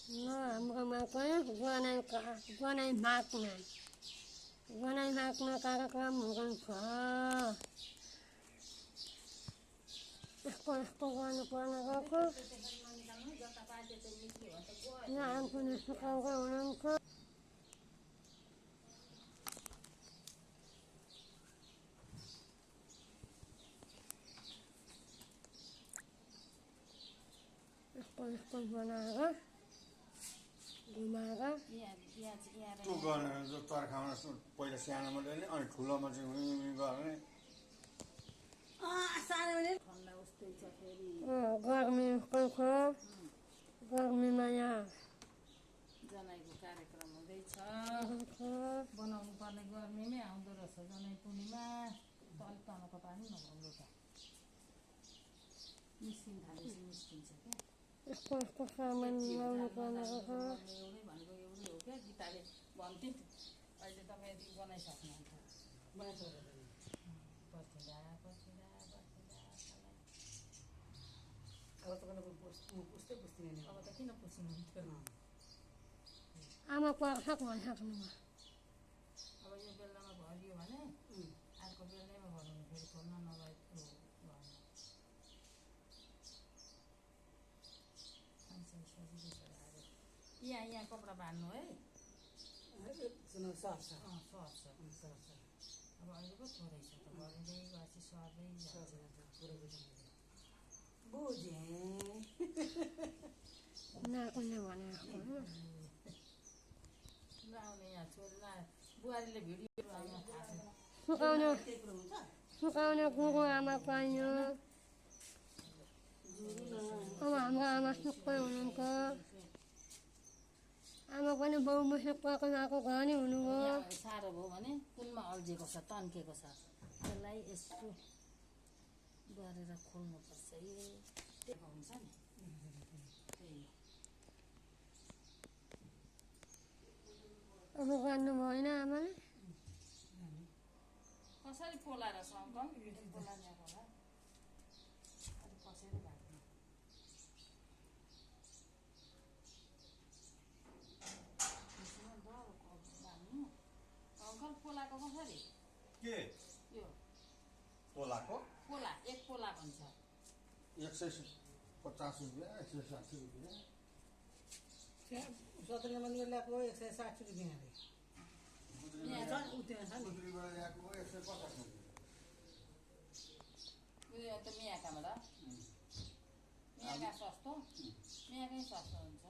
हाम्रोमा पनि गनाइ माग्ने कार्यक्रम हुन्छ यस्तो गर्नुपर्ने गएको यहाँ पनि सिकाउँदै हुनुहुन्छ यस्तो बनाएर घुमाएर त्यो गर्ने तर्खामा पहिला सानोमा ल्याउने अनि ठुलोमा चाहिँ गर्ने गर्मी छ गर्मीमा यहाँ जनाइको कार्यक्रम हुँदैछ बनाउनु पर्ने गर्मीमै आउँदो रहेछ जनाइ पूर्णिमा अलिक तलको पानी नभम्रो त निस्किन थालेपछि निस्किन्छ क्या यस्तो सामान ल्याउनु पर्ने रहेछ एउटै भनेको एउटै हो क्या गीताले भन्थ्यो अहिले तपाईँ यति बनाइसक्नुहुन्छ पर्खिँदा अब त किन पुस्नुहुन्थ्यो आमा पर्छ भनिसक्नु अब यो बेलामा भरियो भने अर्को बेलैमा भर्नु फेरि खोल्न नभए यहाँ कपडा बाँध्नु है सर्छ अब अहिले पो थोरै छ त भरिँदै गएपछि सर्दै बुझेँ नाकुले भने आउने यहाँ छोरी बुहारीले भिडियो सुकाउने गुरु आमा पाइयो अब हाम्रो आमा सुक्कै हुनुहुन्छ आमा पनि बाउ मुसुक पकाएको घर नै हुनुभयो साह्रो भयो भने कुनमा अल्झेको छ तन्केको छ त्यसलाई यस्तो गरेर खोल्नुपर्छ हुन्छ नि अब गाड्नु भएन आमाले कसरी पोलाएर सङ्कम पोला ल्याएको होला अलिक कसरी लाग्ने अङ्कल पोलाको कसरी के यो पोलाको पोला एक पोला भन्छ 150 रुपियाँ 160 रुपियाँ सत्रीमा ल्याएको 160 रुपियाँ अरे गुन्द्रीबाट ल्याएको 150 रुपियाँ उयो त मियाकामा त मियाका सस्तो मियाकै सस्तो हुन्छ